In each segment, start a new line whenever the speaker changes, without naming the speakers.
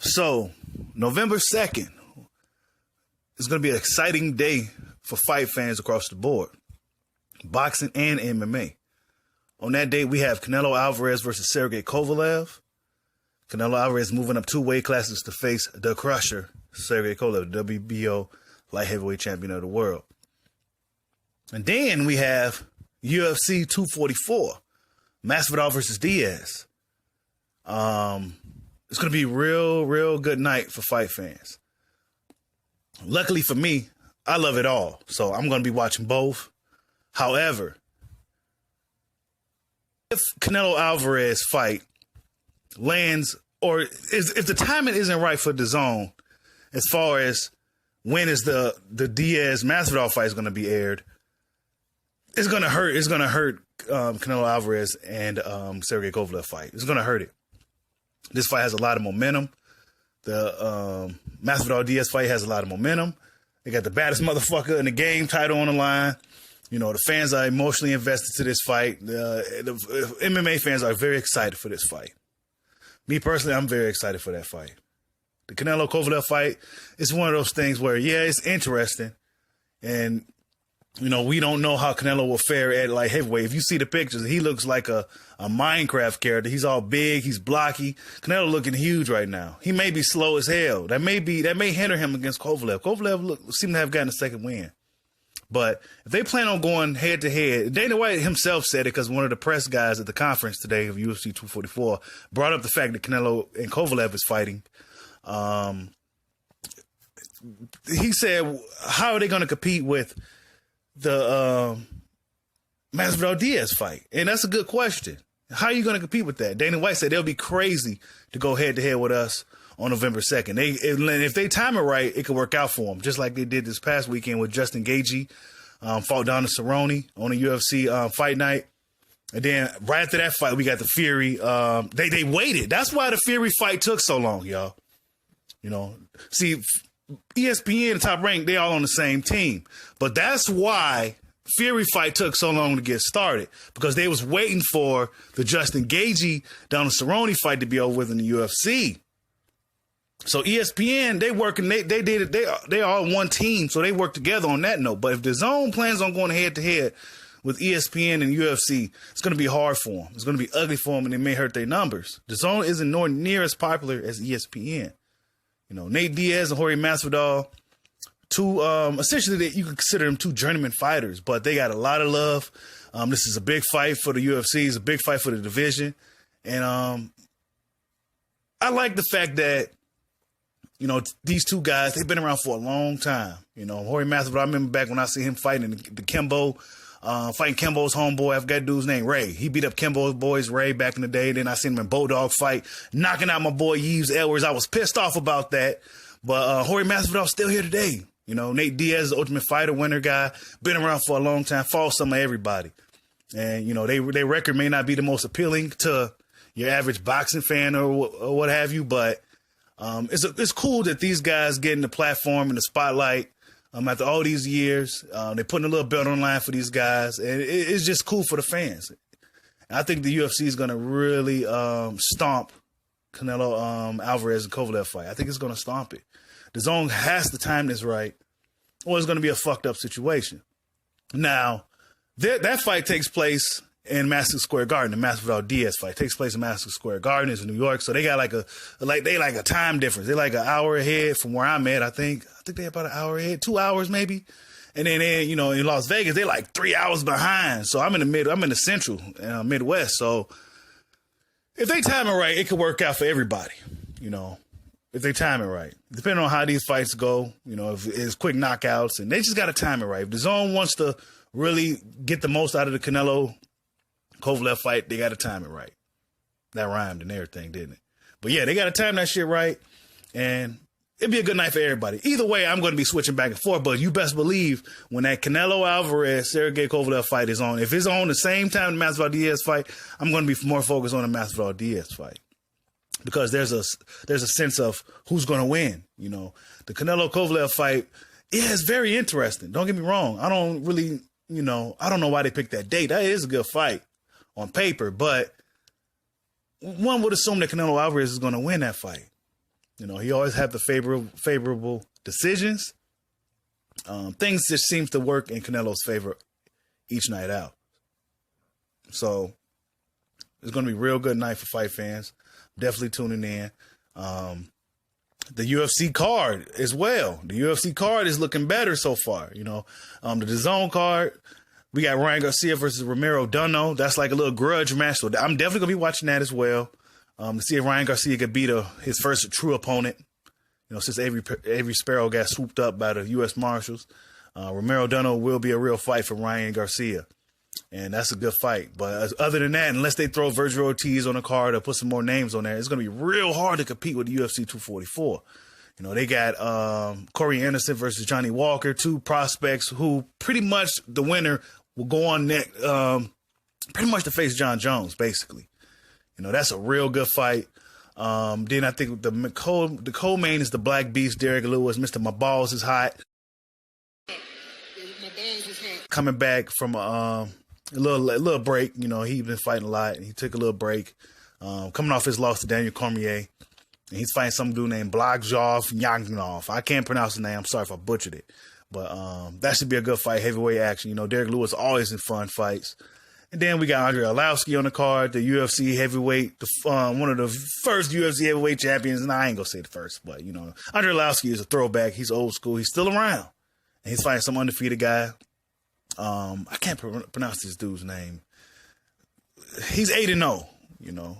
So, November 2nd is going to be an exciting day for fight fans across the board, boxing and MMA. On that day, we have Canelo Alvarez versus Sergey Kovalev. Canelo Alvarez moving up 2 weight classes to face the Crusher, Sergey Kovalev, WBO light heavyweight champion of the world. And then we have UFC 244, Masvidal versus Diaz. It's going to be real good night for fight fans. Luckily for me, I love it all, so I'm going to be watching both. However, if Canelo Alvarez fight lands, or if the timing isn't right for Dazn, as far as when is the Diaz Masvidal fight is going to be aired, it's going to hurt. It's going to hurt Canelo Alvarez and Sergey Kovalev fight. It's going to hurt it. This fight has a lot of momentum. The Masvidal Diaz fight has a lot of momentum. They got the baddest motherfucker in the game title on the line. You know, the fans are emotionally invested to this fight. The MMA fans are very excited for this fight. Me personally, I'm very excited for that fight. The Canelo Kovalev fight is one of those things where, yeah, it's interesting. And, you know, we don't know how Canelo will fare at light heavyweight. If you see the pictures, he looks like a Minecraft character. He's all big. He's blocky. Canelo looking huge right now. He may be slow as hell. That may hinder him against Kovalev. Kovalev seemed to have gotten a second win. But if they plan on going head to head, Dana White himself said it because one of the press guys at the conference today of UFC 244 brought up the fact that Canelo and Kovalev is fighting. He said, how are they going to compete with the Masvidal Diaz fight? And that's a good question. How are you going to compete with that? Dana White said they'll be crazy to go head to head with us on November 2nd. If they time it right, it could work out for them, just like they did this past weekend with Justin Gaethje, fought Donald Cerrone on a UFC fight night. And then right after that fight, we got the Fury. They waited. That's why the Fury fight took so long, y'all. You know, see, ESPN and Top Rank, they all on the same team. But that's why Fury fight took so long to get started, because they was waiting for the Justin Gaethje, Donald Cerrone fight to be over with in the UFC. So ESPN, they working, they did it, they are one team, so they work together on that note. But if DAZN plans on going head to head with ESPN and UFC, it's going to be hard for them. It's going to be ugly for them, and it may hurt their numbers. DAZN isn't nowhere near as popular as ESPN. You know, Nate Diaz and Jorge Masvidal, two essentially you could consider them two journeyman fighters, but they got a lot of love. This is a big fight for the UFC. It's a big fight for the division, and I like the fact that, you know, these two guys, they've been around for a long time. You know, Jorge Masvidal, I remember back when I see him fighting the Kimbo, fighting Kimbo's homeboy. I forgot the dude's name, Ray. He beat up Kimbo's boys, Ray, back in the day. Then I seen him in Bulldog fight, knocking out my boy Yves Edwards. I was pissed off about that. But Jorge Masvidal's still here today. You know, Nate Diaz is the Ultimate Fighter winner guy, been around for a long time, fought some of everybody. And, you know, their record may not be the most appealing to your average boxing fan or what have you, but it's cool that these guys getting the platform and the spotlight after all these years. They're putting a little belt on line for these guys, and it's just cool for the fans. And I think the UFC is going to really stomp Canelo Alvarez and Kovalev fight. I think it's going to stomp it. The zone has to time this right, or it's going to be a fucked up situation. Now, that fight takes place in Madison Square Garden. The Masvidal Diaz fight takes place in Madison Square Garden. It's in New York, so they got like a time difference. They're like an hour ahead from where I'm at. I think they're about an hour ahead, 2 hours maybe. And then you know, in Las Vegas, they're like 3 hours behind. So I'm in the central Midwest. So if they time it right, it could work out for everybody. You know, if they time it right, depending on how these fights go. You know, if it's quick knockouts, and they just got to time it right. If the zone wants to really get the most out of the Canelo Kovalev fight, they got to time it right. That rhymed and everything, didn't it? But yeah, they got to time that shit right, and it'd be a good night for everybody. Either way, I'm going to be switching back and forth, but you best believe when that Canelo Alvarez, Sergey Kovalev fight is on, if it's on the same time the Masvidal Diaz fight, I'm going to be more focused on the Masvidal Diaz fight, because there's a sense of who's going to win. You know, the Canelo Kovalev fight, yeah, it's very interesting. Don't get me wrong. I don't know why they picked that date. That is a good fight on paper, but one would assume that Canelo Alvarez is going to win that fight. You know, he always had the favorable decisions. Things just seems to work in Canelo's favor each night out. So it's going to be a real good night for fight fans. Definitely tuning in. The UFC card as well. The UFC card is looking better so far. You know, the Dazn card, we got Ryan Garcia versus Romero Dunno. That's like a little grudge match. So I'm definitely going to be watching that as well. To see if Ryan Garcia could beat his first true opponent. You know, since Avery Sparrow got swooped up by the U.S. Marshals. Romero Dunno will be a real fight for Ryan Garcia. And that's a good fight. But other than that, unless they throw Virgil Ortiz on the card or put some more names on there, it's going to be real hard to compete with the UFC 244. You know, they got Corey Anderson versus Johnny Walker, two prospects who pretty much the winner will go on next, pretty much to face John Jones, basically. You know, that's a real good fight. Then I think the co-main is the Black Beast, Derek Lewis. Mr. My Balls is hot. Coming back from a little break. You know, he's been fighting a lot, and he took a little break. Coming off his loss to Daniel Cormier. And he's fighting some dude named Blagojov Yangnov. I can't pronounce the name. I'm sorry if I butchered it. But that should be a good fight, heavyweight action. You know, Derek Lewis always in fun fights. And then we got Andre Arlovski on the card, the UFC heavyweight, one of the first UFC heavyweight champions. And I ain't going to say the first, but, you know, Andre Arlovski is a throwback. He's old school. He's still around. And he's fighting some undefeated guy. I can't pronounce this dude's name. He's 8-0, you know.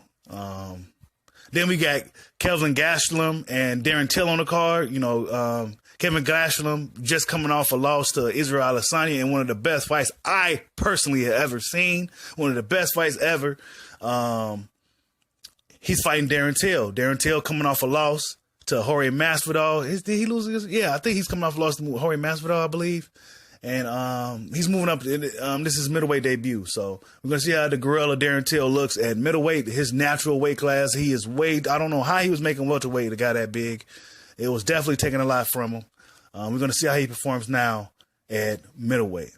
Then we got Kelvin Gastelum and Darren Till on the card. You know, Kevin Gastelum just coming off a loss to Israel Adesanya in one of the best fights I personally have ever seen. One of the best fights ever. He's fighting Darren Till. Darren Till coming off a loss to Jorge Masvidal. Did he lose? Yeah, I think he's coming off a loss to Jorge Masvidal, I believe. And he's moving up. This is his middleweight debut. So we're going to see how the gorilla Darren Till looks at middleweight, his natural weight class. He is I don't know how he was making welterweight, the guy that big. It was definitely taking a lot from him. We're going to see how he performs now at middleweight.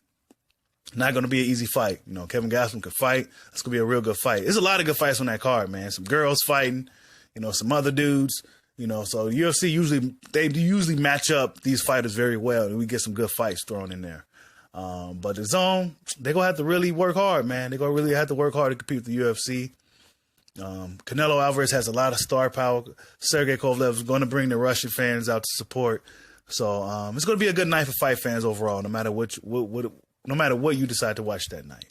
Not going to be an easy fight. You know, Kevin Gastelum could fight. It's going to be a real good fight. There's a lot of good fights on that card, man. Some girls fighting, you know, some other dudes. You know, so UFC usually match up these fighters very well, and we get some good fights thrown in there. But the Dazn, they're going to have to really work hard, man. They're going to really have to work hard to compete with the UFC. Canelo Alvarez has a lot of star power. Sergey Kovalev is going to bring the Russian fans out to support. So it's going to be a good night for fight fans overall, no matter what you decide to watch that night.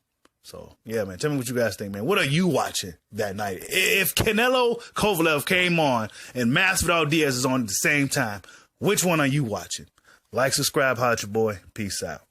So, yeah, man, tell me what you guys think, man. What are you watching that night? If Canelo Kovalev came on and Masvidal Diaz is on at the same time, which one are you watching? Like, subscribe, holla at your boy. Peace out.